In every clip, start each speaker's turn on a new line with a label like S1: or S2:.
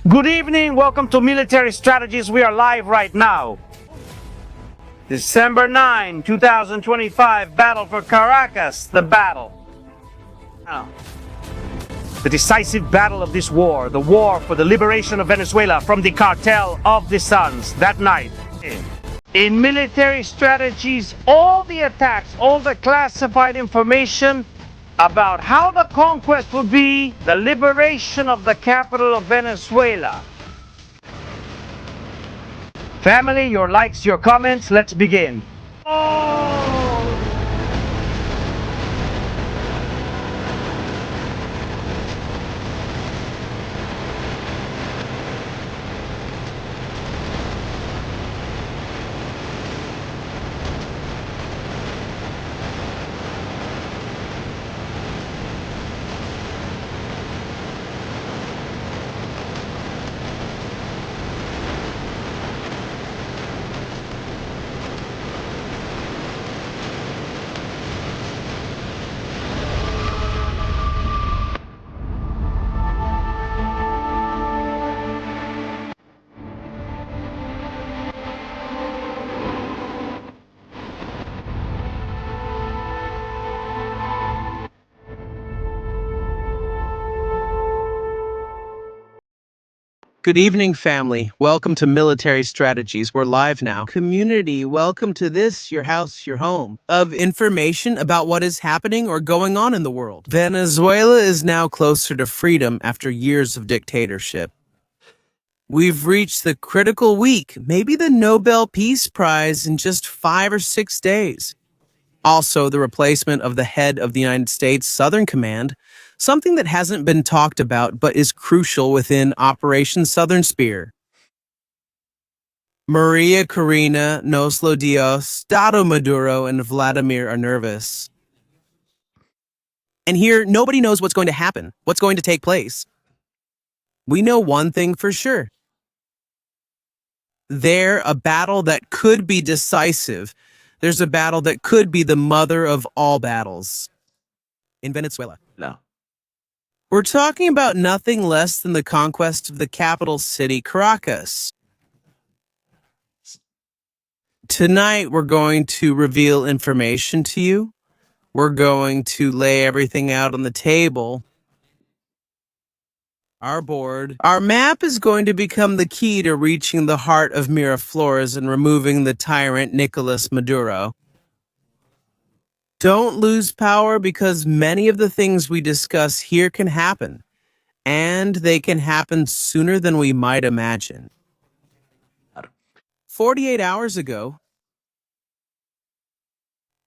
S1: Good evening, welcome to Military Strategies. We are live right now. December 9, 2025, battle for Caracas, the battle. Now, the decisive battle of this war, the war for the liberation of Venezuela from the cartel of the Suns, that night. In Military Strategies, all the attacks, all the classified information about how the conquest would be the liberation of the capital of Venezuela. Family, your likes, your comments, let's begin.
S2: Good evening, family. Welcome to Military Strategies. We're live now. Community, welcome to this, your house, your home, of information about what is happening or going on in the world. Venezuela is now closer to freedom after years of dictatorship. We've reached the critical week, maybe the Nobel Peace Prize in just 5 or 6 days. Also, the replacement of the head of the United States Southern Command, something that hasn't been talked about but is crucial within Operation Southern Spear. Maria Corina, Noslo Dios, Dado Maduro, and Vladimir are nervous. And here, nobody knows what's going to happen, what's going to take place. We know one thing for sure. There's a battle that could be decisive. There's a battle that could be the mother of all battles. In Venezuela.
S1: No.
S2: We're talking about nothing less than the conquest of the capital city, Caracas. Tonight, we're going to reveal information to you. We're going to lay everything out on the table. Our board. Our map is going to become the key to reaching the heart of Miraflores and removing the tyrant Nicolas Maduro. Don't lose power because many of the things we discuss here can happen, and they can happen sooner than we might imagine. 48 hours ago,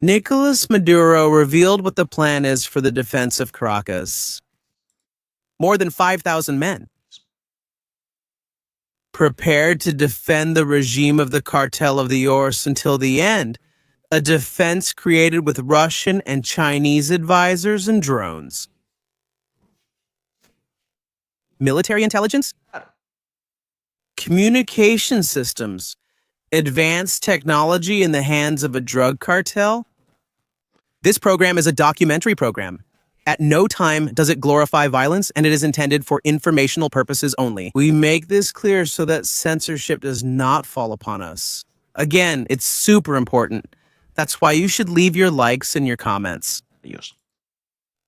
S2: Nicolas Maduro revealed what the plan is for the defense of Caracas. More than 5,000 men. Prepared to defend the regime of the cartel of the Ors until the end. A defense created with Russian and Chinese advisors and drones. Military intelligence? Communication systems. Advanced technology in the hands of a drug cartel? This program is a documentary program. At no time does it glorify violence, and it is intended for informational purposes only. We make this clear so that censorship does not fall upon us. Again, it's super important. That's why you should leave your likes and your comments.
S1: Yes.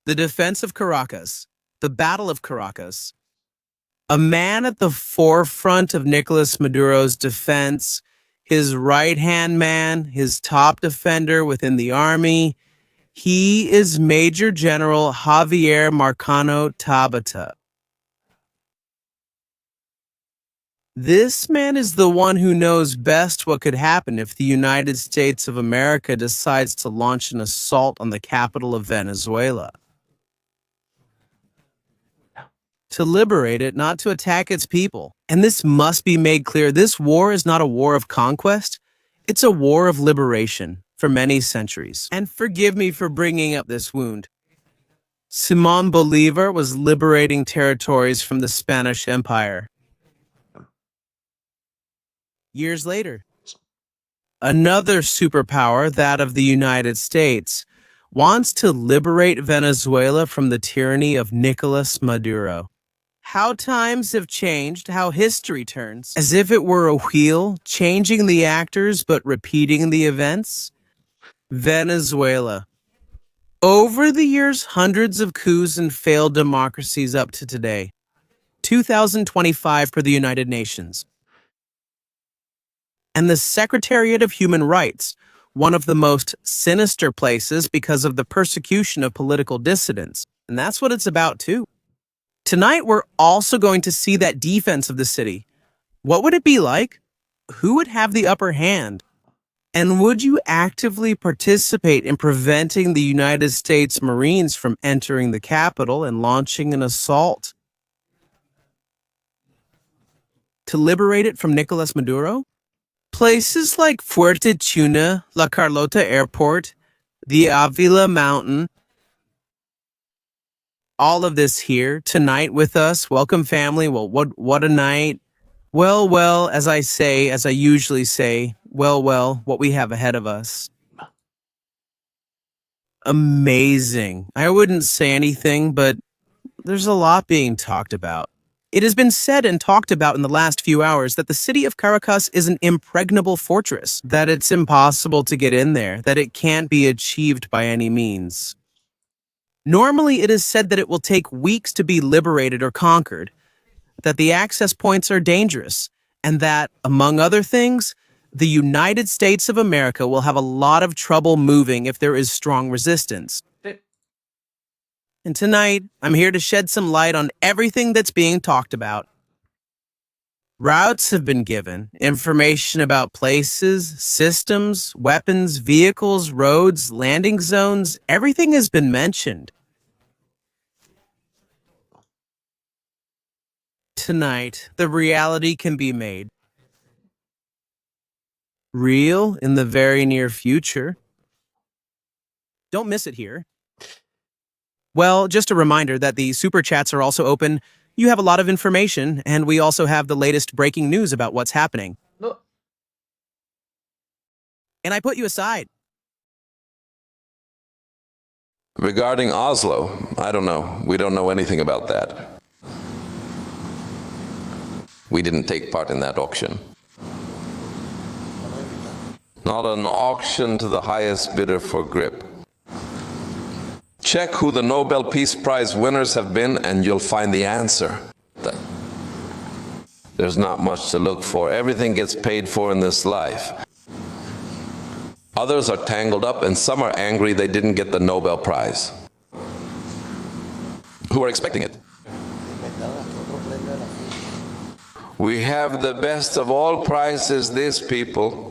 S2: The defense of Caracas. The Battle of Caracas. A man at the forefront of Nicolas Maduro's defense, his right-hand man, his top defender within the army. He is Major General Javier Marcano Tabata. This man is the one who knows best what could happen if the United States of America decides to launch an assault on the capital of Venezuela. To liberate it, not to attack its people. And this must be made clear. This war is not a war of conquest. It's a war of liberation for many centuries. And forgive me for bringing up this wound. Simón Bolívar was liberating territories from the Spanish Empire. Years later, another superpower, that of the United States, wants to liberate Venezuela from the tyranny of Nicolas Maduro. How times have changed, how history turns. As if it were a wheel, changing the actors but repeating the events. Venezuela. Over the years, hundreds of coups and failed democracies up to today. 2025 for the United Nations. And the Secretariat of Human Rights, one of the most sinister places because of the persecution of political dissidents. And that's what it's about, too. Tonight, we're also going to see that defense of the city. What would it be like? Who would have the upper hand? And would you actively participate in preventing the United States Marines from entering the capital and launching an assault to liberate it from Nicolas Maduro? Places like Fuerte Tuna, La Carlota Airport, the Avila Mountain, all of this here tonight with us. Welcome, family. Well, what a night. Well, as I usually say, well, what we have ahead of us. Amazing. I wouldn't say anything, but there's a lot being talked about. It has been said and talked about in the last few hours that the city of Caracas is an impregnable fortress, that it's impossible to get in there, that it can't be achieved by any means. Normally, it is said that it will take weeks to be liberated or conquered, that the access points are dangerous, and that, among other things, the United States of America will have a lot of trouble moving if there is strong resistance. And tonight, I'm here to shed some light on everything that's being talked about. Routes have been given, information about places, systems, weapons, vehicles, roads, landing zones, everything has been mentioned. Tonight, the reality can be made real in the very near future. Don't miss it here. Well, just a reminder that the super chats are also open. You have a lot of information, and we also have the latest breaking news about what's happening.
S1: No.
S2: And I put you aside.
S3: Regarding Oslo, I don't know. We don't know anything about that. We didn't take part in that auction. Not an auction to the highest bidder for grip. Check who the Nobel Peace Prize winners have been and you'll find the answer. There's not much to look for. Everything gets paid for in this life. Others are tangled up and some are angry they didn't get the Nobel Prize. Who are expecting it? We have the best of all prizes, this people.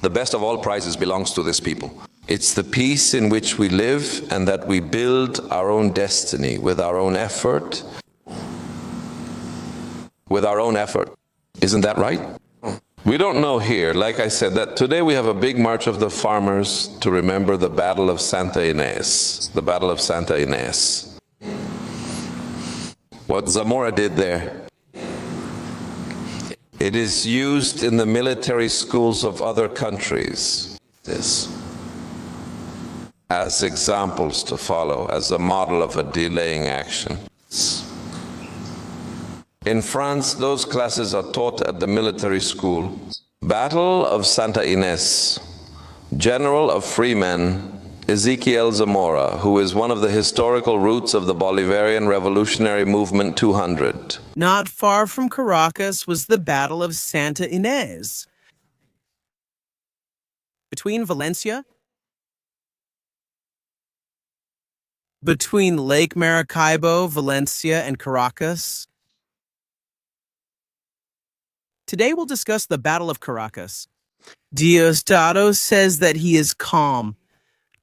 S3: The best of all prizes belongs to this people. It's the peace in which we live and that we build our own destiny with our own effort. With our own effort. Isn't that right? We don't know here, like I said, that today we have a big march of the farmers to remember the Battle of Santa Ynez. The Battle of Santa Ynez. What Zamora did there. It is used in the military schools of other countries. This. As examples to follow, as a model of a delaying action. In France, those classes are taught at the military school. Battle of Santa Ynez. General of free men, Ezequiel Zamora, who is one of the historical roots of the Bolivarian Revolutionary Movement 200.
S2: Not far from Caracas was the Battle of Santa Ynez. Between Valencia, between Lake Maracaibo, Valencia, and Caracas. Today we'll discuss the Battle of Caracas. Diosdado says that he is calm.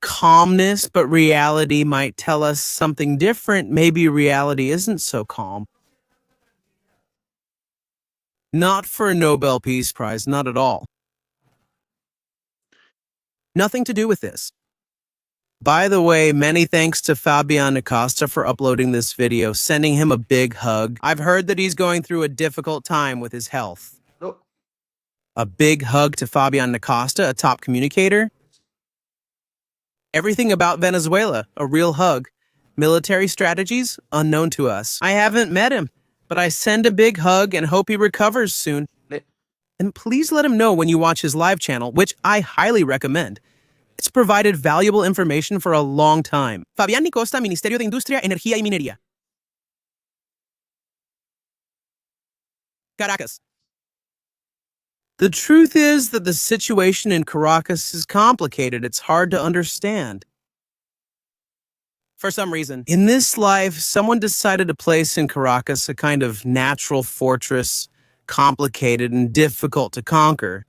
S2: Calmness, but reality might tell us something different. Maybe reality isn't so calm. Not for a Nobel Peace Prize, not at all. Nothing to do with this. By the way, many thanks to Fabian Acosta for uploading this video, sending him a big hug. I've heard that he's going through a difficult time with his health.
S1: No.
S2: A big hug to Fabian Acosta, a top communicator. Everything about Venezuela, a real hug. Military strategies unknown to us. I haven't met him, but I send a big hug and hope he recovers soon. And please let him know when you watch his live channel, which I highly recommend. It's provided valuable information for a long time. Fabián Nicosta, Ministerio de Industria, Energía y Minería. Caracas. The truth is that the situation in Caracas is complicated. It's hard to understand. For some reason, in this life, someone decided to place in Caracas a kind of natural fortress, complicated and difficult to conquer.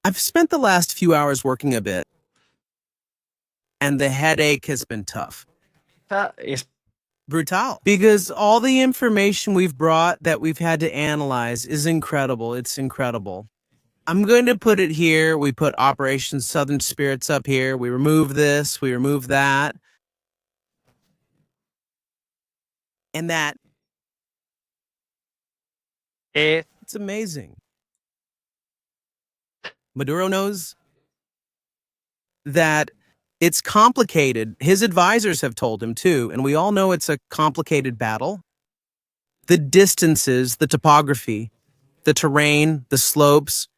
S2: I've spent the last few hours working a bit, and the headache has been tough.
S1: Es
S2: Brutal. Because all the information we've brought that we've had to analyze is incredible. It's incredible. I'm going to put it here. We put Operation Southern Spirits up here. We remove this. We remove that. And that.
S1: es
S2: It's amazing. Maduro knows that it's complicated. His advisors have told him too, and we all know it's a complicated battle. The distances, the topography, the terrain, the slopes,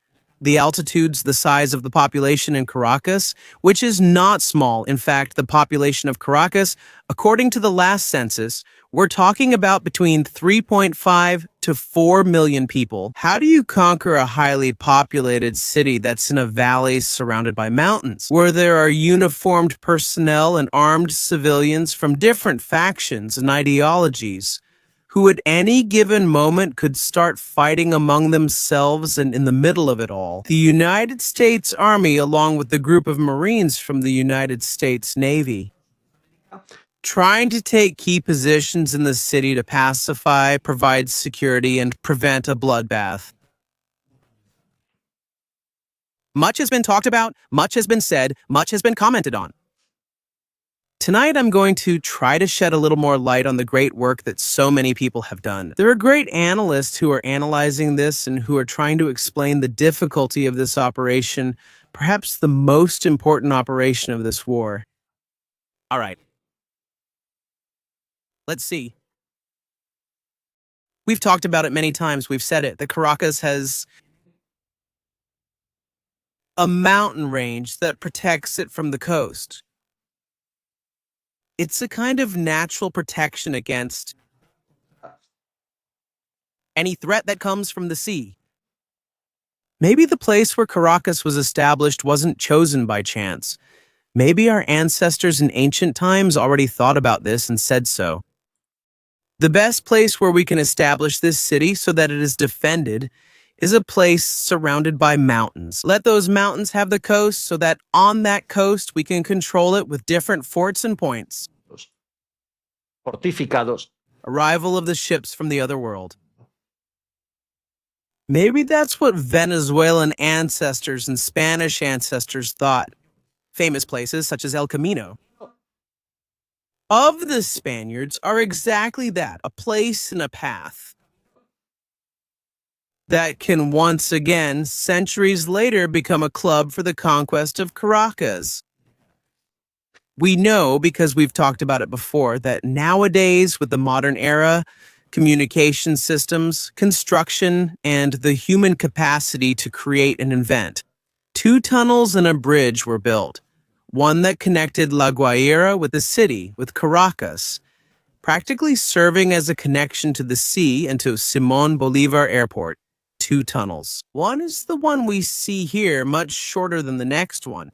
S2: the altitudes, the size of the population in Caracas, which is not small. In fact, the population of Caracas, according to the last census, we're talking about between 3.5 to 4 million people. How do you conquer a highly populated city that's in a valley surrounded by mountains, where there are uniformed personnel and armed civilians from different factions and ideologies, who at any given moment could start fighting among themselves? And in the middle of it all, the United States Army, along with the group of Marines from the United States Navy, trying to take key positions in the city to pacify, provide security, and prevent a bloodbath. Much has been talked about, much has been said, much has been commented on. Tonight, I'm going to try to shed a little more light on the great work that so many people have done. There are great analysts who are analyzing this and who are trying to explain the difficulty of this operation, perhaps the most important operation of this war. All right. Let's see. We've talked about it many times. We've said it. That Caracas has a mountain range that protects it from the coast. It's a kind of natural protection against any threat that comes from the sea. Maybe the place where Caracas was established wasn't chosen by chance. Maybe our ancestors in ancient times already thought about this and said so. The best place where we can establish this city so that it is defended is a place surrounded by mountains. Let those mountains have the coast so that on that coast we can control it with different forts and points.
S1: fortificados.
S2: Arrival of the ships from the other world. Maybe that's what Venezuelan ancestors and Spanish ancestors thought. Famous places such as El Camino of the Spaniards are exactly that, a place and a path that can once again, centuries later, become a club for the conquest of Caracas. We know, because we've talked about it before, that nowadays, with the modern era, communication systems, construction, and the human capacity to create and invent, 2 tunnels and a bridge were built. One that connected La Guaira with the city, with Caracas, practically serving as a connection to the sea and to Simón Bolívar Airport. 2 tunnels. One is the one we see here, much shorter than the next one,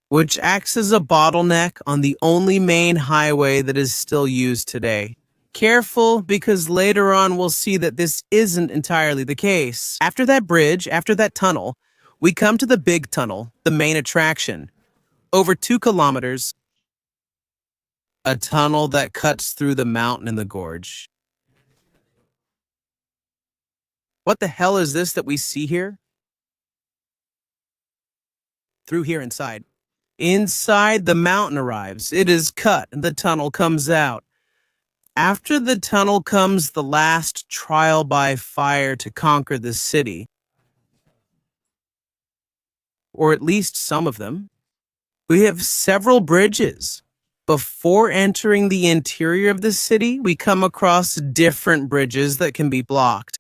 S2: which acts as a bottleneck on the only main highway that is still used today. Careful, because later on we'll see that this isn't entirely the case. After that bridge, after that tunnel, we come to the big tunnel, the main attraction. Over 2 kilometers, a tunnel that cuts through the mountain in the gorge. What the hell is this that we see here? Through here inside. Inside, the mountain arrives. It is cut, and the tunnel comes out. After the tunnel comes the last trial by fire to conquer the city. Or at least some of them. We have several bridges. Before entering the interior of the city, we come across different bridges that can be blocked,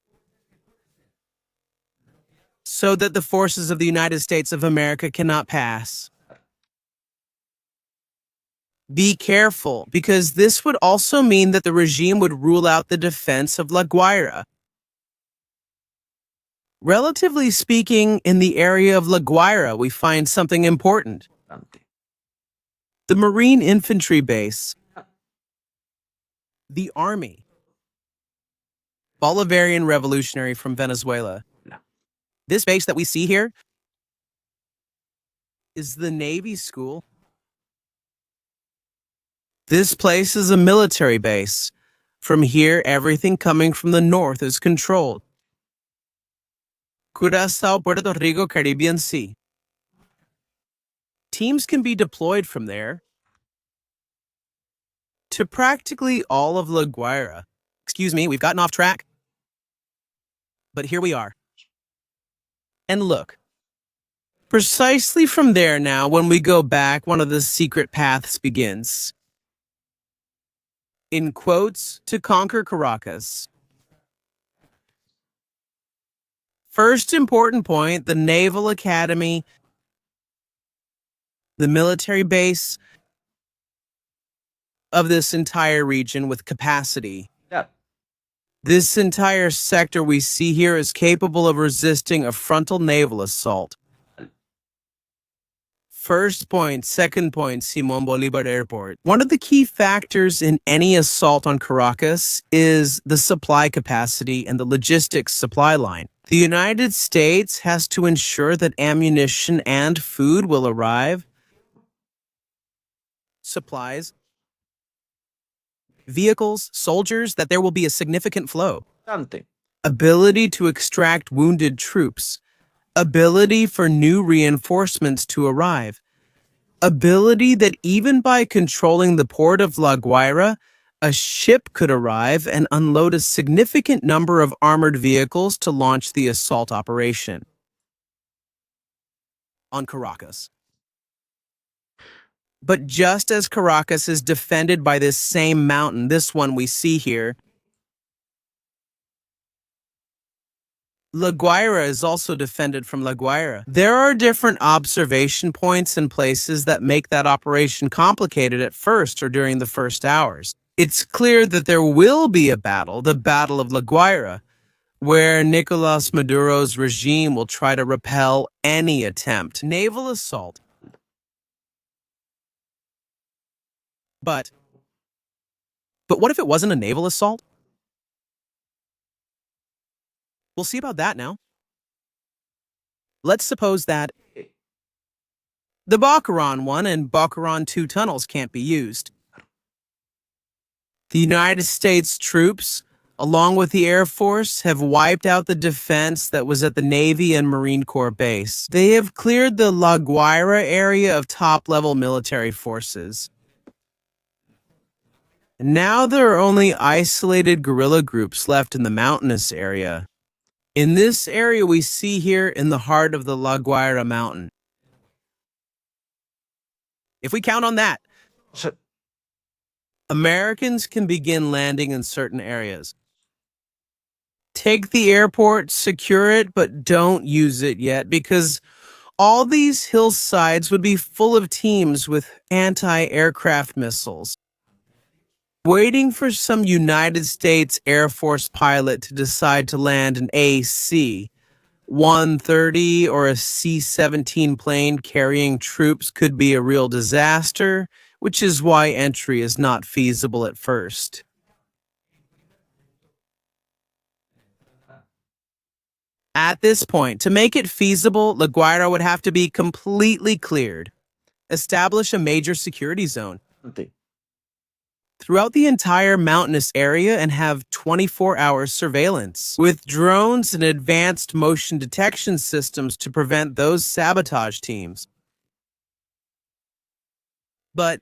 S2: so that the forces of the United States of America cannot pass. Be careful, because this would also mean that the regime would rule out the defense of La Guaira. Relatively speaking, in the area of La Guaira, we find something important. The Marine Infantry Base, the Army, Bolivarian Revolutionary from Venezuela. This base that we see here is the Navy School. This place is a military base. From here, everything coming from the north is controlled. Curaçao, Puerto Rico, Caribbean Sea. Teams can be deployed from there to practically all of La Guaira. Excuse me, we've gotten off track. But here we are. And look, precisely from there now, when we go back, one of the secret paths begins. In quotes, to conquer Caracas. First important point, the Naval Academy, the military base of this entire region with capacity. This entire sector we see here is capable of resisting a frontal naval assault. First point, second point, Simón Bolívar Airport. One of the key factors in any assault on Caracas is the supply capacity and the logistics supply line. The United States has to ensure that ammunition and food will arrive, supplies, vehicles, soldiers, that there will be a significant flow. Ability to extract wounded troops. Ability for new reinforcements to arrive. Ability that even by controlling the port of La Guaira, a ship could arrive and unload a significant number of armored vehicles to launch the assault operation on Caracas. But just as Caracas is defended by this same mountain, this one we see here, La Guaira is also defended from La Guaira. There are different observation points and places that make that operation complicated at first or during the first hours. It's clear that there will be a battle, the Battle of La Guaira, where Nicolas Maduro's regime will try to repel any attempt. Naval assault. But what if it wasn't a naval assault? We'll see about that now. Let's suppose that the Baccaran 1 and Baccaran 2 tunnels can't be used. The United States troops, along with the Air Force, have wiped out the defense that was at the Navy and Marine Corps base. They have cleared the La Guaira area of top-level military forces. Now there are only isolated guerrilla groups left in the mountainous area. In this area we see here in the heart of the La Guaira mountain. If we count on that, Americans can begin landing in certain areas. Take the airport, secure it, but don't use it yet, because all these hillsides would be full of teams with anti-aircraft missiles, waiting for some United States Air Force pilot to decide to land an AC-130 or a C-17 plane carrying troops could be a real disaster, which is why entry is not feasible at first. At this point, to make it feasible, La Guaira would have to be completely cleared. Establish a major security zone throughout the entire mountainous area and have 24-hour surveillance with drones and advanced motion detection systems to prevent those sabotage teams. But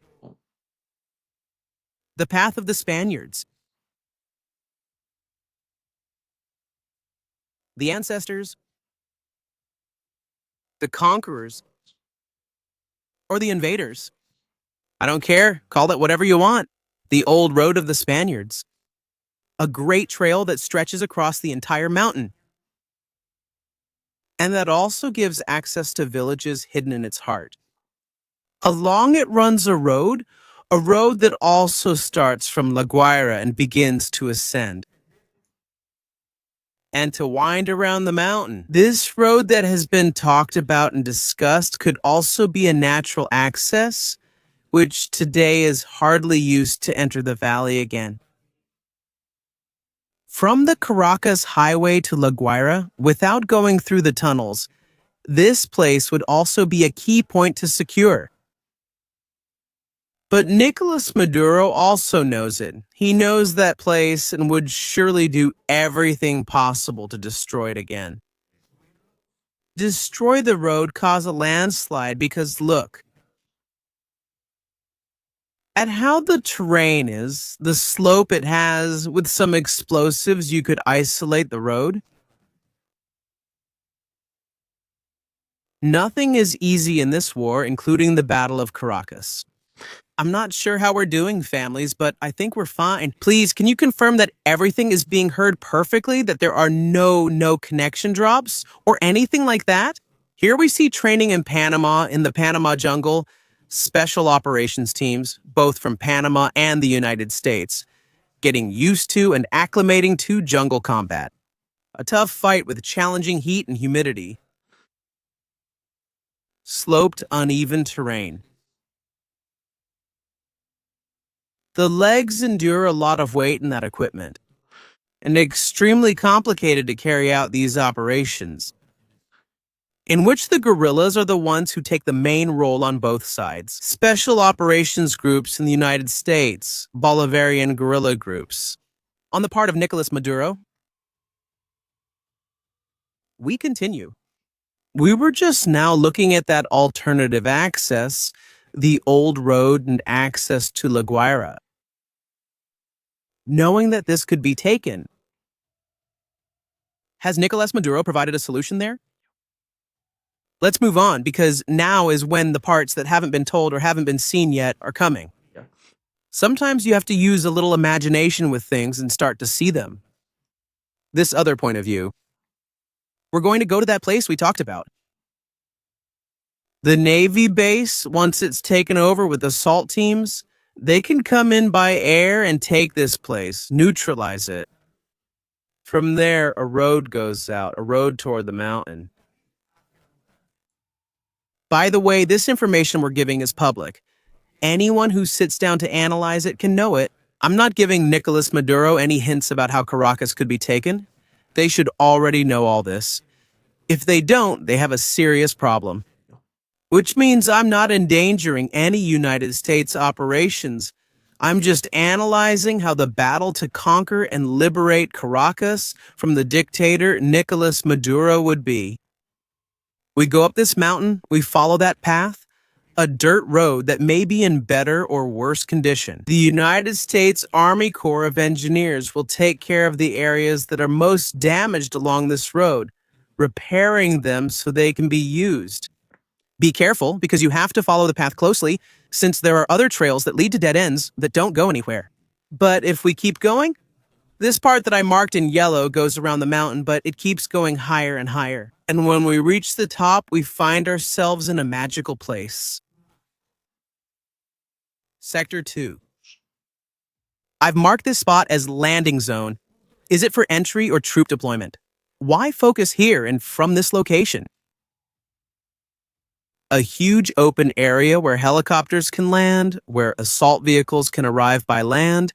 S2: the path of the Spaniards, the ancestors, the conquerors, or the invaders. I don't care, call it whatever you want. The old road of the Spaniards. A great trail that stretches across the entire mountain. And that also gives access to villages hidden in its heart. Along it runs a road that also starts from La Guaira and begins to ascend. And to wind around the mountain. This road that has been talked about and discussed could also be a natural access, which today is hardly used to enter the valley again. From the Caracas highway to La Guaira, without going through the tunnels, this place would also be a key point to secure. But Nicolas Maduro also knows it. He knows that place and would surely do everything possible to destroy it again. Destroy the road, cause a landslide, because look at how the terrain is, the slope it has. With some explosives, you could isolate the road. Nothing is easy in this war, including the Battle of Caracas. I'm not sure how we're doing, families, but I think we're fine. Please, can you confirm that everything is being heard perfectly, that there are no connection drops or anything like that? Here we see training in Panama, in the Panama jungle, special operations teams, both from Panama and the United States, getting used to and acclimating to jungle combat. A tough fight with challenging heat and humidity. Sloped, uneven terrain. The legs endure a lot of weight in that equipment, and extremely complicated to carry out these operations, in which the guerrillas are the ones who take the main role on both sides. Special operations groups in the United States, Bolivarian guerrilla groups. On the part of Nicolas Maduro, we continue. We were just now looking at that alternative access, the old road and access to La Guaira. Knowing that this could be taken, has Nicolas Maduro provided a solution there? Let's move on, because now is when the parts that haven't been told or haven't been seen yet are coming.
S1: Yeah.
S2: Sometimes you have to use a little imagination with things and start to see them. This other point of view. We're going to go to that place we talked about. The Navy base, once it's taken over with assault teams, they can come in by air and take this place, neutralize it. From there, a road goes out, a road toward the mountain. By the way, this information we're giving is public. Anyone who sits down to analyze it can know it. I'm not giving Nicolas Maduro any hints about how Caracas could be taken. They should already know all this. If they don't, they have a serious problem. Which means I'm not endangering any United States operations. I'm just analyzing how the battle to conquer and liberate Caracas from the dictator Nicolas Maduro would be. We go up this mountain, we follow that path, a dirt road that may be in better or worse condition. The United States Army Corps of Engineers will take care of the areas that are most damaged along this road, repairing them so they can be used. Be careful, because you have to follow the path closely, since there are other trails that lead to dead ends that don't go anywhere. But if we keep going, this part that I marked in yellow goes around the mountain, but it keeps going higher and higher. And when we reach the top, we find ourselves in a magical place. Sector 2. I've marked this spot as landing zone. Is it for entry or troop deployment? Why focus here and from this location? A huge open area where helicopters can land, where assault vehicles can arrive by land,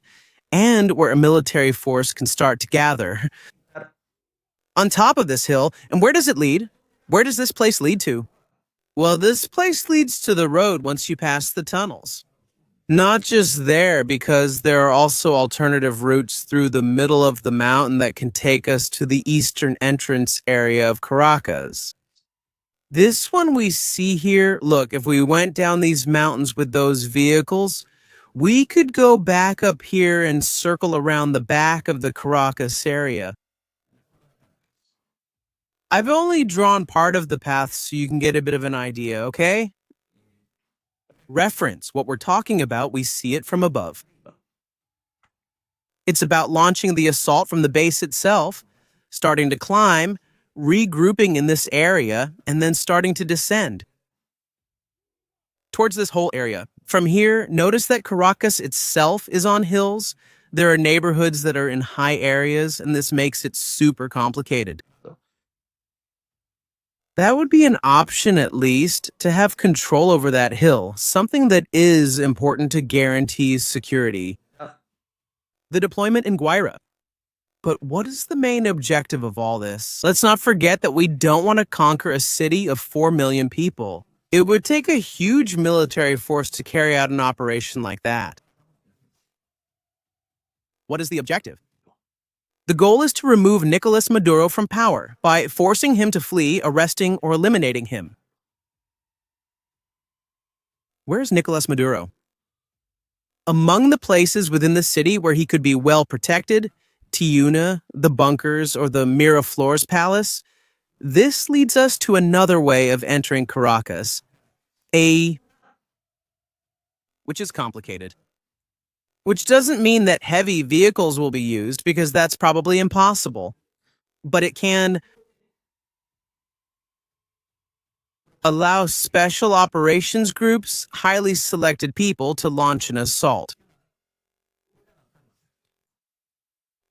S2: and where a military force can start to gather. On top of this hill, and where does it lead? Where does this place lead to? Well, this place leads to the road once you pass the tunnels. Not just there, because there are also alternative routes through the middle of the mountain that can take us to the eastern entrance area of Caracas. This one we see here, look, if we went down these mountains with those vehicles, we could go back up here and circle around the back of the Caracas area. I've only drawn part of the path so you can get a bit of an idea, okay? Reference what we're talking about, we see it from above. It's about launching the assault from the base itself, starting to climb, regrouping in this area, and then starting to descend towards this whole area. From here, notice that Caracas itself is on hills. There are neighborhoods that are in high areas, and this makes it super complicated. That would be an option, at least, to have control over that hill, something that is important to guarantee security. The deployment in Guaira. But what is the main objective of all this? Let's not forget that we don't want to conquer a city of 4 million people. It would take a huge military force to carry out an operation like that. What is the objective? The goal is to remove Nicolas Maduro from power by forcing him to flee, arresting, or eliminating him. Where is Nicolas Maduro? Among the places within the city where he could be well protected, Tiuna, the bunkers, or the Miraflores Palace, this leads us to another way of entering Caracas, which is complicated. Which doesn't mean that heavy vehicles will be used, because that's probably impossible. But it can allow special operations groups, highly selected people, to launch an assault.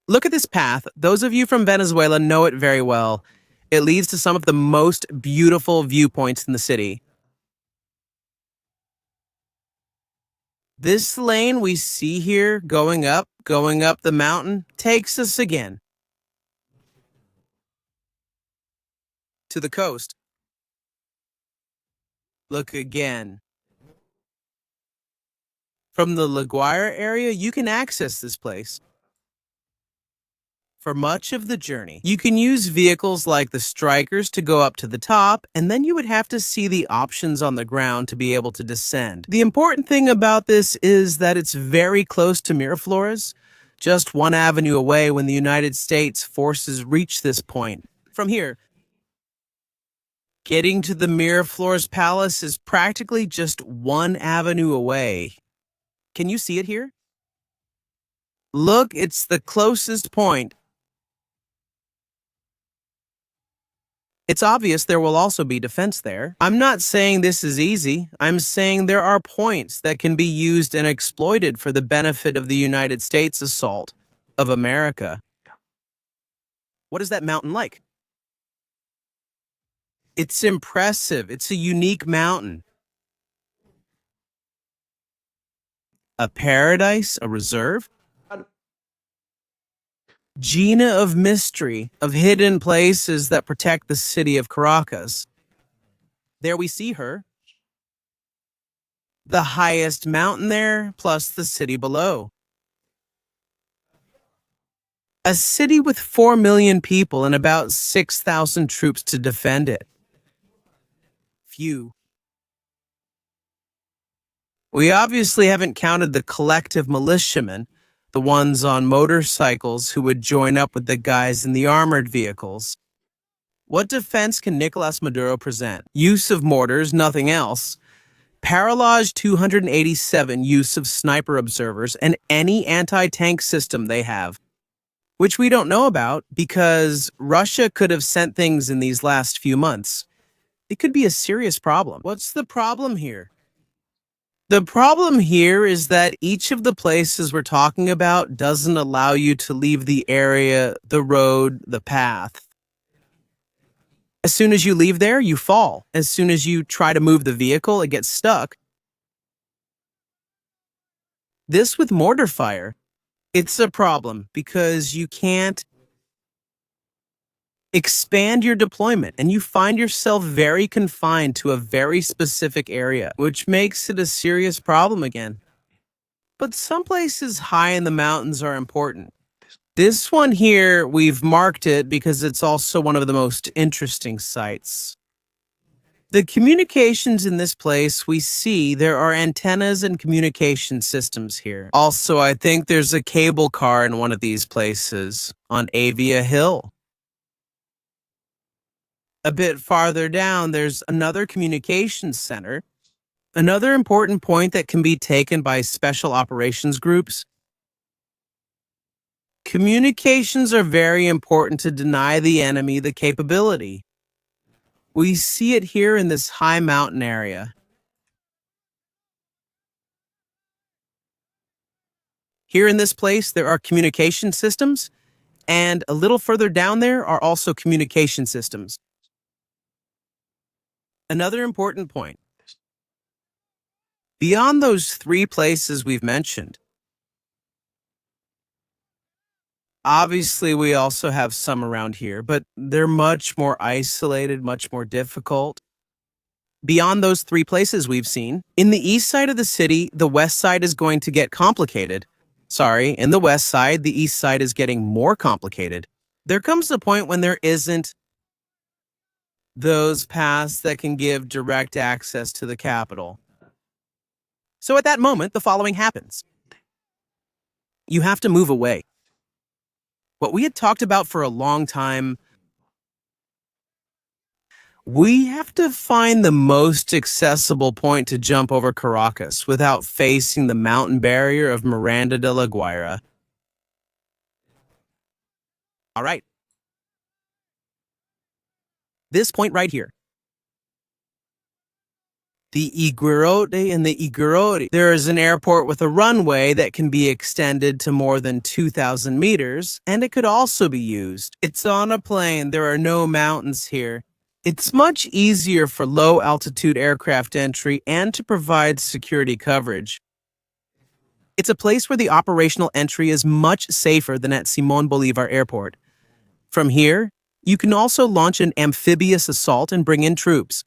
S2: Look at this path. Those of you from Venezuela know it very well. It leads to some of the most beautiful viewpoints in the city. This lane we see here going up the mountain takes us again to the coast. Look again. From the La Guaira area, you can access this place. For much of the journey, you can use vehicles like the Strikers to go up to the top, and then you would have to see the options on the ground to be able to descend. The important thing about this is that it's very close to Miraflores, just one avenue away when the United States forces reach this point. From here, getting to the Miraflores Palace is practically just one avenue away. Can you see it here? Look, it's the closest point. It's obvious there will also be defense there. I'm not saying this is easy. I'm saying there are points that can be used and exploited for the benefit of the United States assault of America. What is that mountain like? It's impressive. It's a unique mountain. A paradise, a reserve? Gina of mystery, of hidden places that protect the city of Caracas. There we see her. The highest mountain there, plus the city below. A city with 4 million people and about 6,000 troops to defend it. Few. We obviously haven't counted the collective militiamen, the ones on motorcycles who would join up with the guys in the armored vehicles. What defense can Nicolas Maduro present? Use of mortars, nothing else. Paralage 287 use of sniper observers and any anti-tank system they have, which we don't know about because Russia could have sent things in these last few months. It could be a serious problem. What's the problem here? The problem here is that each of the places we're talking about doesn't allow you to leave the area, the road, the path. As soon as you leave there, you fall. As soon as you try to move the vehicle, it gets stuck. This with mortar fire, it's a problem because you can't expand your deployment and you find yourself very confined to a very specific area, which makes it a serious problem again. But some places high in the mountains are important. This one here, we've marked it because it's also one of the most interesting sites. The communications in this place, we see there are antennas and communication systems here. Also, I think there's a cable car in one of these places on Avia Hill. A bit farther down, there's another communications center. Another important point that can be taken by special operations groups: communications are very important to deny the enemy the capability. We see it here in this high mountain area. Here in this place, there are communication systems, and a little further down there are also communication systems. Another important point: beyond those three places we've mentioned, obviously we also have some around here, but they're much more isolated, much more difficult. Beyond those three places we've seen, in the east side of the city, the west side is going to get complicated. Sorry, in the west side, the east side is getting more complicated. There comes a point when there isn't those paths that can give direct access to the capital. So at that moment, the following happens. You have to move away. What we had talked about for a long time, we have to find the most accessible point to jump over Caracas without facing the mountain barrier of Miranda de la Guaira. All right. This point right here. The Iguerote and the Iguerote. There is an airport with a runway that can be extended to more than 2,000 meters, and it could also be used. It's on a plain. There are no mountains here. It's much easier for low-altitude aircraft entry and to provide security coverage. It's a place where the operational entry is much safer than at Simón Bolívar Airport. From here, you can also launch an amphibious assault and bring in troops.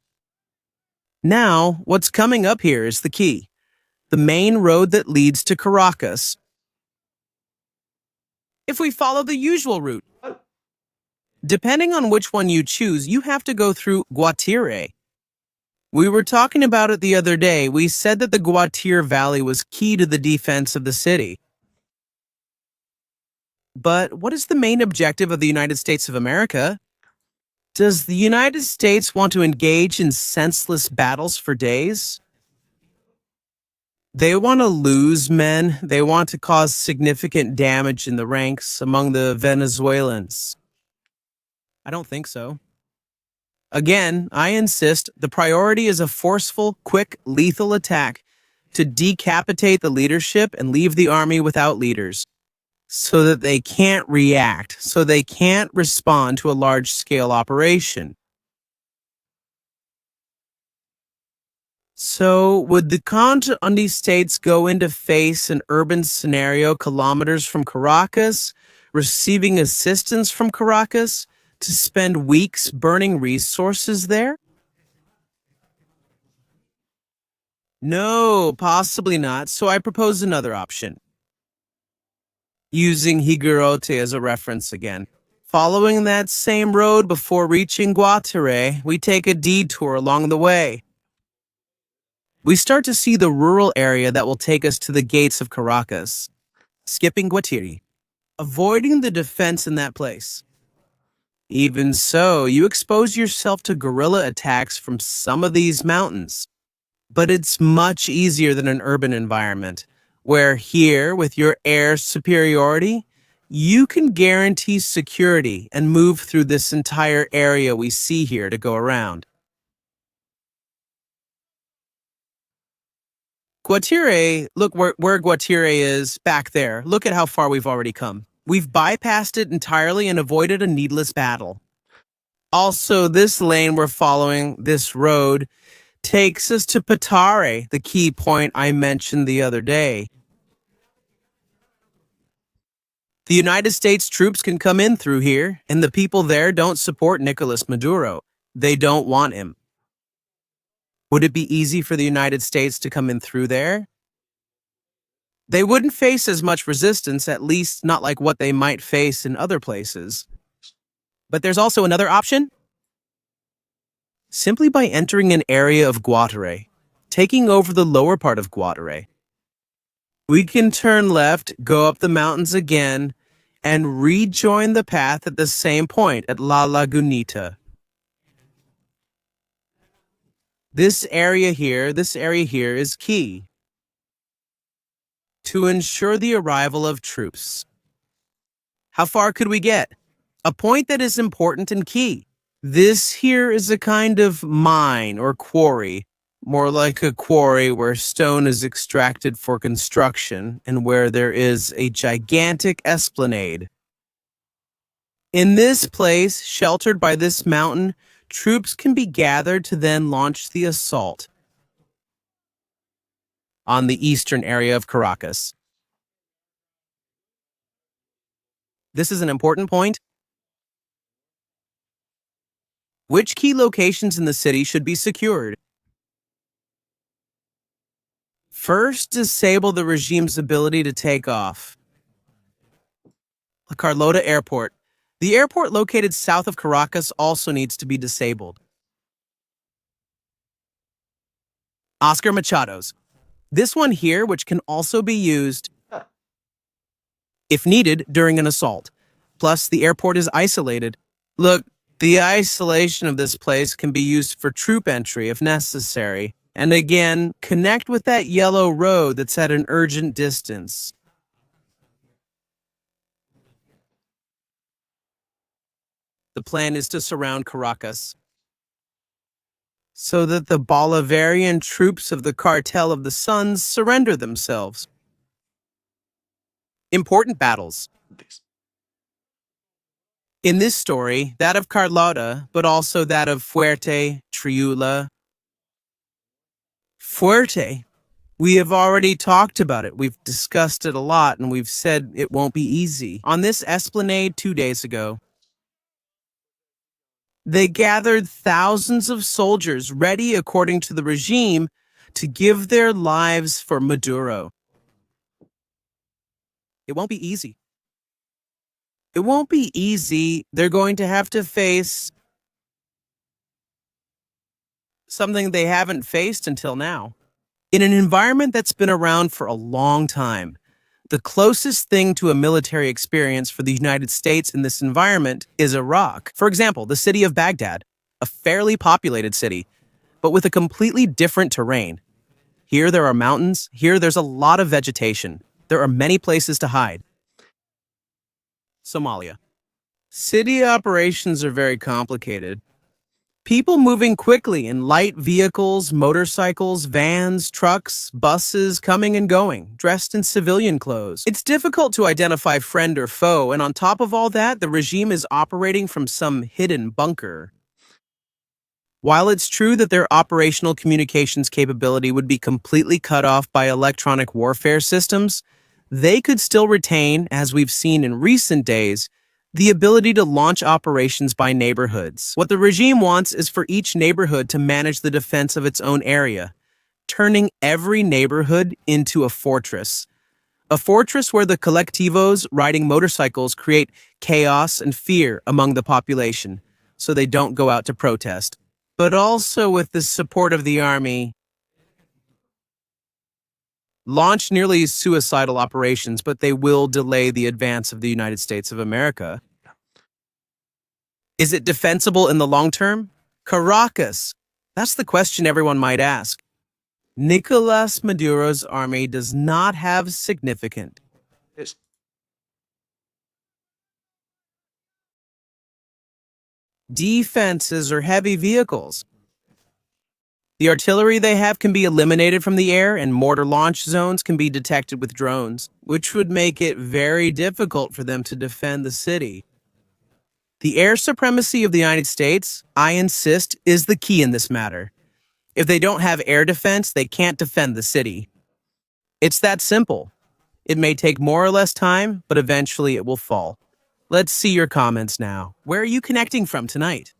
S2: Now, what's coming up here is the key: the main road that leads to Caracas. If we follow the usual route, depending on which one you choose, you have to go through Guatire. We were talking about it the other day. We said that the Guatire Valley was key to the defense of the city. But what is the main objective of the United States of America? Does the United States want to engage in senseless battles for days? They want to lose men. They want to cause significant damage in the ranks among the Venezuelans. I don't think so. Again, I insist, the priority is a forceful, quick, lethal attack to decapitate the leadership and leave the army without leaders, so that they can't react, so they can't respond to a large-scale operation. So, would the Contra-Undi states go in to face an urban scenario kilometers from Caracas, receiving assistance from Caracas, to spend weeks burning resources there? No, possibly not, so I propose another option. Using Higuerote as a reference again. Following that same road before reaching Guatire, we take a detour along the way. We start to see the rural area that will take us to the gates of Caracas, skipping Guatire, avoiding the defense in that place. Even so, you expose yourself to guerrilla attacks from some of these mountains. But it's much easier than an urban environment, where here, with your air superiority, you can guarantee security and move through this entire area we see here to go around. Guatire, look where Guatire is, back there. Look at how far we've already come. We've bypassed it entirely and avoided a needless battle. Also, this lane we're following, this road, takes us to Petare, the key point I mentioned the other day. The United States troops can come in through here, and the people there don't support Nicolas Maduro. They don't want him. Would it be easy for the United States to come in through there? They wouldn't face as much resistance, at least not like what they might face in other places. But there's also another option. Simply by entering an area of Guatire, taking over the lower part of Guatire, we can turn left, go up the mountains again, and rejoin the path at the same point at La Lagunita. This area here is key to ensure the arrival of troops. How far could we get? A point that is important and key. This here is a kind of mine or quarry, more like a quarry where stone is extracted for construction and where there is a gigantic esplanade. In this place, sheltered by this mountain, troops can be gathered to then launch the assault on the eastern area of Caracas. This is an important point. Which key locations in the city should be secured? First, disable the regime's ability to take off. La Carlota Airport. The airport located south of Caracas also needs to be disabled. Oscar Machado's. This one here, which can also be used if needed during an assault. Plus, the airport is isolated. Look, the isolation of this place can be used for troop entry if necessary. And again, connect with that yellow road that's at an urgent distance. The plan is to surround Caracas so that the Bolivarian troops of the Cartel of the Suns surrender themselves. Important battles. In this story, that of Carlota, but also that of Fuerte, Triula. Fuerte. We have already talked about it. We've discussed it a lot, and we've said it won't be easy. On this esplanade 2 days ago, they gathered thousands of soldiers ready, according to the regime, to give their lives for Maduro. It won't be easy. It won't be easy. They're going to have to face something they haven't faced until now. In an environment that's been around for a long time, the closest thing to a military experience for the United States in this environment is Iraq. For example, the city of Baghdad, a fairly populated city, but with a completely different terrain. Here there are mountains. Here there's a lot of vegetation. There are many places to hide. Somalia. City operations are very complicated. People moving quickly in light vehicles, motorcycles, vans, trucks, buses, coming and going, dressed in civilian clothes. It's difficult to identify friend or foe, and on top of all that, the regime is operating from some hidden bunker. While it's true that their operational communications capability would be completely cut off by electronic warfare systems, they could still retain, as we've seen in recent days, the ability to launch operations by neighborhoods. What the regime wants is for each neighborhood to manage the defense of its own area, turning every neighborhood into a fortress. A fortress where the colectivos riding motorcycles create chaos and fear among the population, so they don't go out to protest. But also with the support of the army, launch nearly suicidal operations, but they will delay the advance of the United States of America. Is it defensible in the long term? Caracas. That's the question everyone might ask. Nicolas Maduro's army does not have significant defenses or heavy vehicles. The artillery they have can be eliminated from the air, and mortar launch zones can be detected with drones, which would make it very difficult for them to defend the city. The air supremacy of the United States, I insist, is the key in this matter. If they don't have air defense, they can't defend the city. It's that simple. It may take more or less time, but eventually it will fall. Let's see your comments now. Where are you connecting from tonight?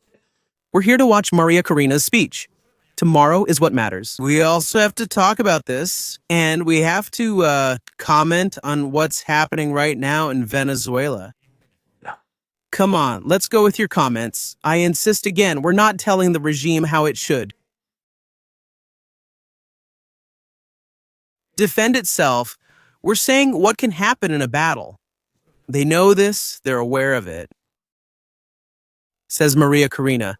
S2: We're here to watch Maria Corina's speech. Tomorrow is what matters. We also have to talk about this, and we have to comment on what's happening right now in Venezuela. Come on, let's go with your comments. I insist again, we're not telling the regime how it should defend itself. We're saying what can happen in a battle. They know this, they're aware of it. Says Maria Corina.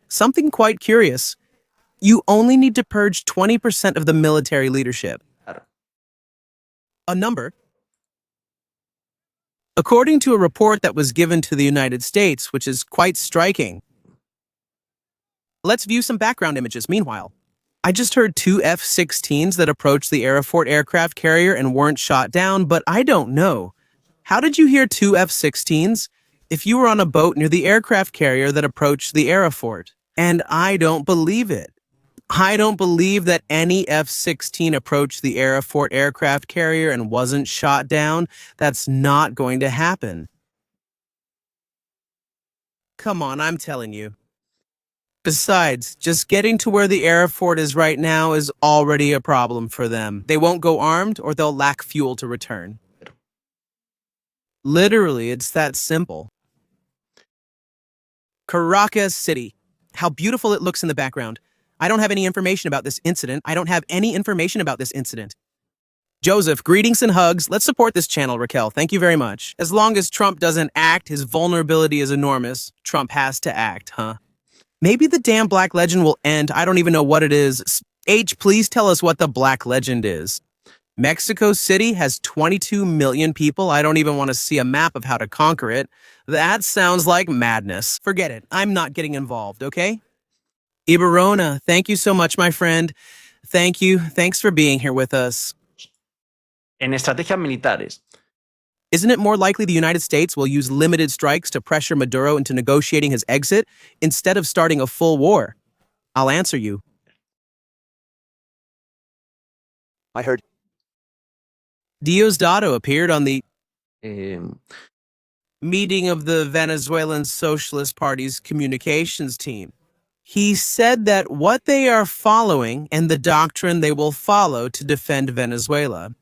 S2: Something quite curious. You only need to purge 20% of the military leadership. A number. According to a report that was given to the United States, which is quite striking. Let's view some background images meanwhile. I just heard 2 F-16s that approached the Aerofort aircraft carrier and weren't shot down, but I don't know. How did you hear 2 F-16s? If you were on a boat near the aircraft carrier that approached the Aerofort. And I don't believe it. I don't believe that any F-16 approached the Aerofort aircraft carrier and wasn't shot down. That's not going to happen. Come on, I'm telling you. Besides, just getting to where the Aerofort is right now is already a problem for them. They won't go armed or they'll lack fuel to return. Literally, it's that simple. Caracas City. How beautiful it looks in the background. I don't have any information about this incident. Joseph, greetings and hugs. Let's support this channel, Raquel. Thank you very much. As long as Trump doesn't act, his vulnerability is enormous. Trump has to act, huh? Maybe the damn Black Legend will end. I don't even know what it is. H, please tell us what the Black Legend is. Mexico City has 22 million people. I don't even want to see a map of how to conquer it. That sounds like madness. Forget it. I'm not getting involved, okay? Ibarona, thank you so much, my friend. Thank you. Thanks for being here with us.
S1: En estrategias militares.
S2: Isn't it more likely the United States will use limited strikes to pressure Maduro into negotiating his exit instead of starting a full war? I'll answer you.
S1: I heard
S2: Diosdado appeared on the
S1: um,
S2: meeting of the Venezuelan Socialist Party's communications team. He said that what they are following and the doctrine they will follow to defend Venezuela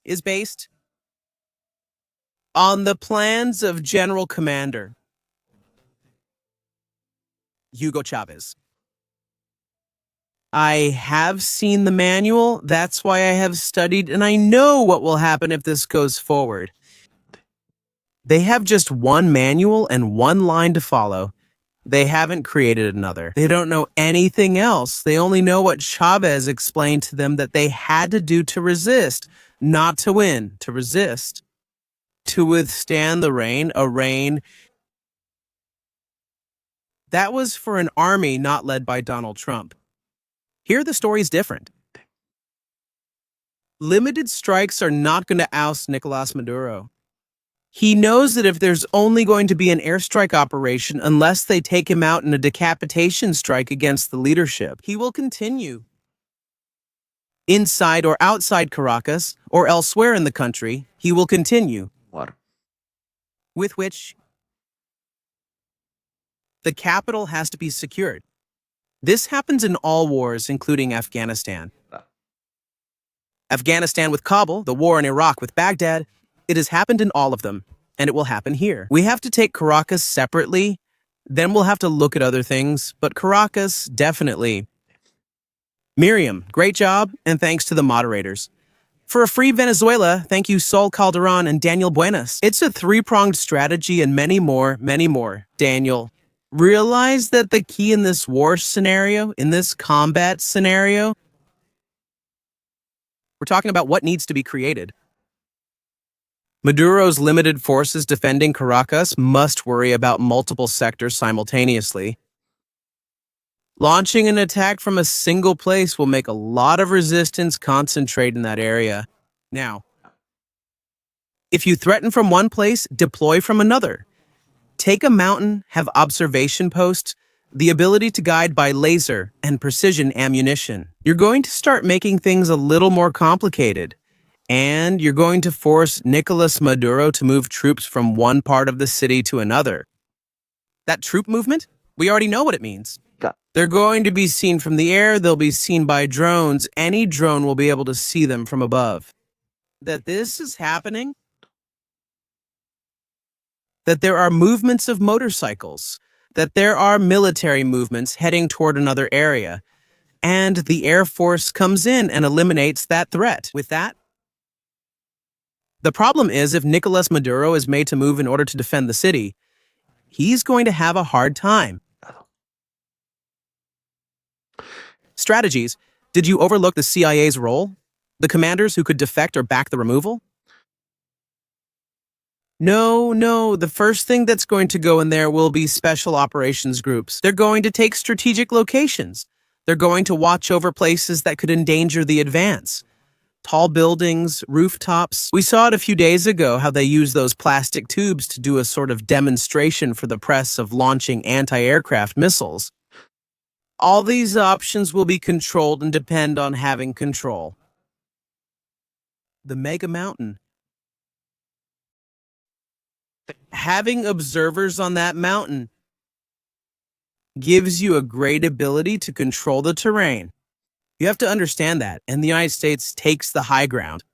S2: is based on the plans of General Commander Hugo Chavez. I have seen the manual. That's why I have studied, and I know what will happen if this goes forward. They have just one manual and one line to follow. They haven't created another. They don't know anything else. They only know what Chavez explained to them that they had to do to resist, not to win, to resist. To withstand the rain, a rain that was for an army not led by Donald Trump. Here the story's different. Limited strikes are not going to oust Nicolas Maduro. He knows that if there's only going to be an airstrike operation unless they take him out in a decapitation strike against the leadership, he will continue. Inside or outside Caracas, or elsewhere in the country, he will continue. With which the capital has to be secured. This happens in all wars, including Afghanistan. Afghanistan with Kabul, the war in Iraq with Baghdad, it has happened in all of them, and it will happen here. We have to take Caracas separately, then we'll have to look at other things, but Caracas, definitely. Miriam, great job, and thanks to the moderators. For a free Venezuela, thank you Sol Calderon and Daniel Buenas. It's a three-pronged strategy and many more. Daniel, realize that the key in this war scenario, in this combat scenario, we're talking about what needs to be created. Maduro's limited forces defending Caracas must worry about multiple sectors simultaneously. Launching an attack from a single place will make a lot of resistance concentrate in that area. Now, if you threaten from one place, deploy from another. Take a mountain, have observation posts, the ability to guide by laser and precision ammunition. You're going to start making things a little more complicated. And you're going to force Nicolas Maduro to move troops from one part of the city to another. That troop movement? We already know what it means. They're going to be seen from the air, they'll be seen by drones. Any drone will be able to see them from above. That this is happening? That there are movements of motorcycles, that there are military movements heading toward another area, and the Air Force comes in and eliminates that threat. With that, the problem is if Nicolas Maduro is made to move in order to defend the city, he's going to have a hard time. Strategies. Did you overlook the CIA's role? The commanders who could defect or back the removal? No, the first thing that's going to go in there will be special operations groups. They're going to take strategic locations. They're going to watch over places that could endanger the advance. Tall buildings, rooftops. We saw it a few days ago how they use those plastic tubes to do a sort of demonstration for the press of launching anti-aircraft missiles. All these options will be controlled and depend on having control. The Mega Mountain. Having observers on that mountain gives you a great ability to control the terrain. You have to understand that, and the United States takes the high ground.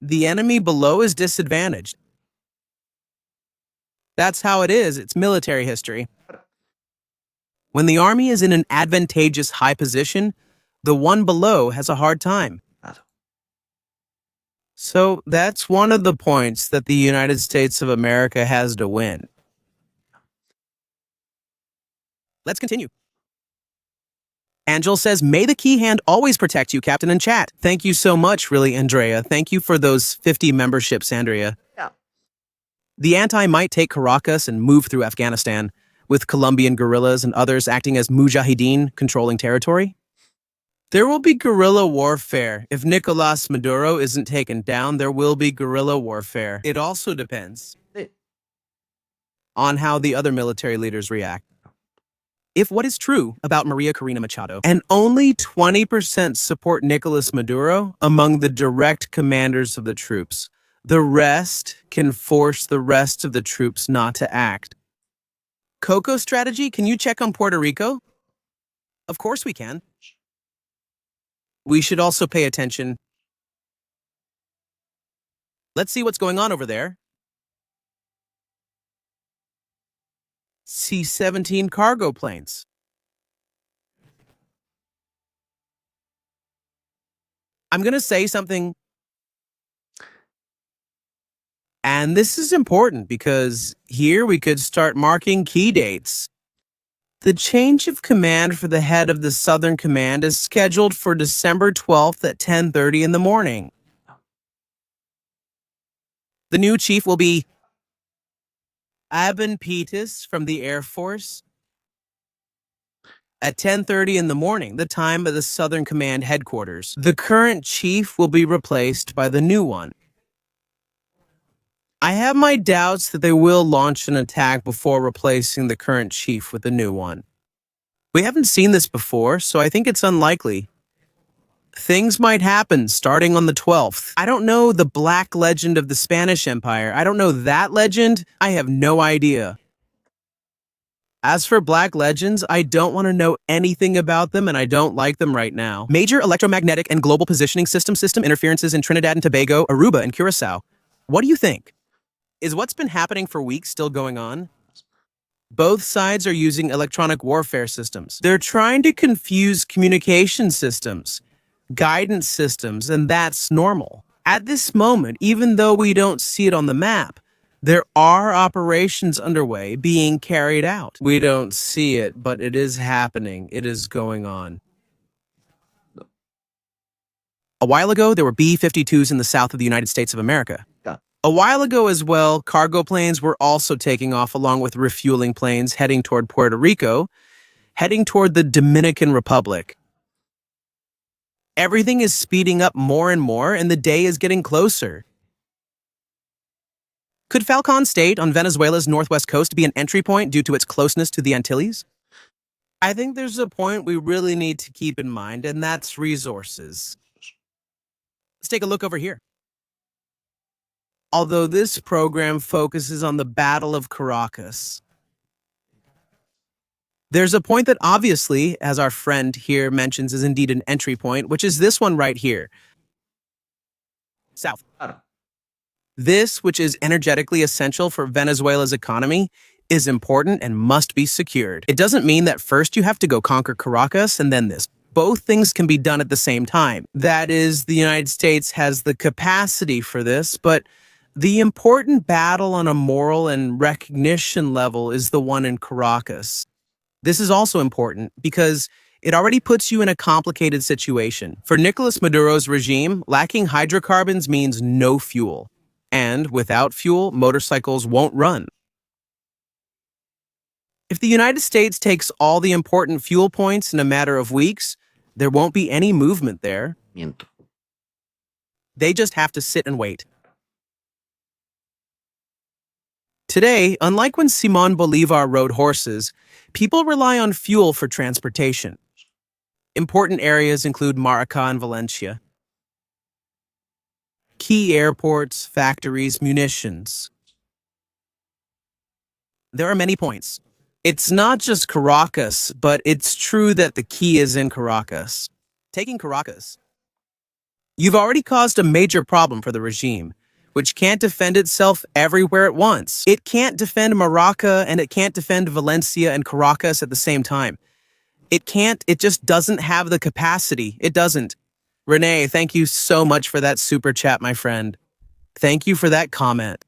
S2: The enemy below is disadvantaged. That's how it is. It's military history. When the army is in an advantageous high position, the one below has a hard time. So that's one of the points that the United States of America has to win. Let's continue. Angel says, may the key hand always protect you, Captain in chat. Thank you so much, really, Andrea. Thank you for those 50 memberships, Andrea.
S1: Yeah.
S2: The anti might take Caracas and move through Afghanistan, with Colombian guerrillas and others acting as mujahideen, controlling territory. There will be guerrilla warfare. If Nicolas Maduro isn't taken down, there will be guerrilla warfare. It also depends on how the other military leaders react. If what is true about Maria Corina Machado, and only 20% support Nicolas Maduro among the direct commanders of the troops, the rest can force the rest of the troops not to act. Coco strategy, can you check on Puerto Rico? Of course we can. We should also pay attention. Let's see what's going on over there. C-17 cargo planes. I'm going to say something. And this is important because here we could start marking key dates. The change of command for the head of the Southern Command is scheduled for December 12th at 10:30 in the morning. The new chief will be Abin Petis from the Air Force at 10:30 in the morning, the time of the Southern Command headquarters. The current chief will be replaced by the new one. I have my doubts that they will launch an attack before replacing the current chief with the new one. We haven't seen this before, so I think it's unlikely. Things might happen starting on the 12th. I don't know the Black Legend of the Spanish Empire. I don't know that legend. I have no idea. As for Black Legends, I don't want to know anything about them and I don't like them right now. Major electromagnetic and global positioning system interferences in Trinidad and Tobago, Aruba, and Curacao. What do you think? Is what's been happening for weeks still going on? Both sides are using electronic warfare systems. They're trying to confuse communication systems, guidance systems, and that's normal. At this moment, even though we don't see it on the map, there are operations underway being carried out. We don't see it, but it is happening. It is going on. A while ago, there were B-52s in the south of the United States of America. A while ago as well, cargo planes were also taking off along with refueling planes heading toward Puerto Rico, heading toward the Dominican Republic. Everything is speeding up more and more, and the day is getting closer. Could Falcon State on Venezuela's northwest coast be an entry point due to its closeness to the Antilles? I think there's a point we really need to keep in mind, and that's resources. Let's take a look over here. Although this program focuses on the Battle of Caracas, there's a point that obviously, as our friend here mentions, is indeed an entry point, which is this one right here. South. This, which is energetically essential for Venezuela's economy, is important and must be secured. It doesn't mean that first you have to go conquer Caracas and then this. Both things can be done at the same time. That is, the United States has the capacity for this, but the important battle on a moral and recognition level is the one in Caracas. This is also important because It already puts you in a complicated situation. For Nicolas Maduro's regime, lacking hydrocarbons means no fuel. And without fuel, motorcycles won't run. If the United States takes all the important fuel points in a matter of weeks, there won't be any movement there.
S1: Miento.
S2: They just have to sit and wait. Today, unlike when Simón Bolívar rode horses, people rely on fuel for transportation. Important areas include Maracá and Valencia. Key airports, factories, munitions. There are many points. It's not just Caracas, but it's true that the key is in Caracas. Taking Caracas. You've already caused a major problem for the regime, which can't defend itself everywhere at once. It can't defend Maracá and it can't defend Valencia and Caracas at the same time. It just doesn't have the capacity. It doesn't. Renee, thank you so much for that super chat, my friend. Thank you for that comment.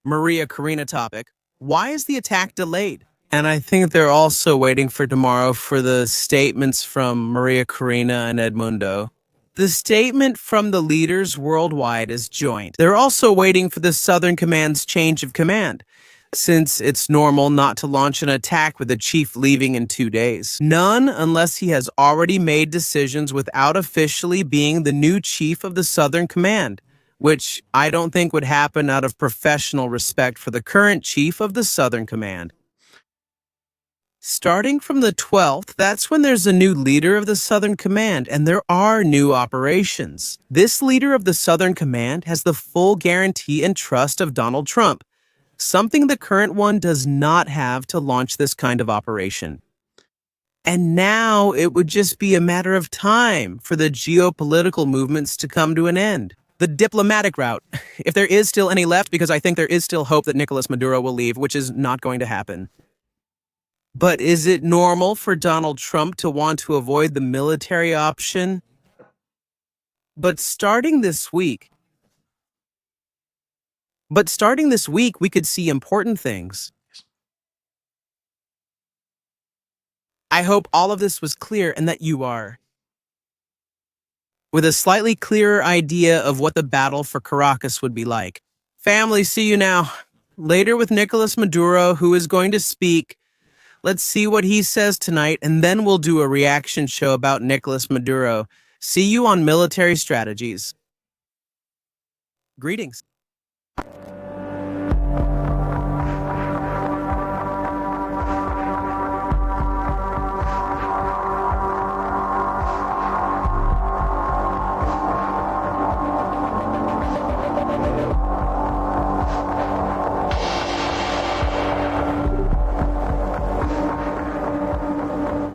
S2: Maria Karina topic. Why is the attack delayed? And I think they're also waiting for tomorrow for the statements from Maria Karina and Edmundo. The statement from the leaders worldwide is joint. They're also waiting for the Southern Command's change of command, since it's normal not to launch an attack with the chief leaving in 2 days. None unless he has already made decisions without officially being the new chief of the Southern Command, which I don't think would happen out of professional respect for the current chief of the Southern Command. Starting from the 12th, that's when there's a new leader of the Southern Command, and there are new operations. This leader of the Southern Command has the full guarantee and trust of Donald Trump, something the current one does not have to launch this kind of operation. And now it would just be a matter of time for the geopolitical movements to come to an end. The diplomatic route, if there is still any left, because I think there is still hope that Nicolas Maduro will leave, which is not going to happen. But is it normal for Donald Trump to want to avoid the military option? But starting this week, we could see important things. I hope all of this was clear and that you are with a slightly clearer idea of what the battle for Caracas would be like. Family, see you now. Later with Nicolas Maduro, who is going to speak. Let's see what he says tonight, and then we'll do a reaction show about Nicolas Maduro. See you on Military Strategies. Greetings.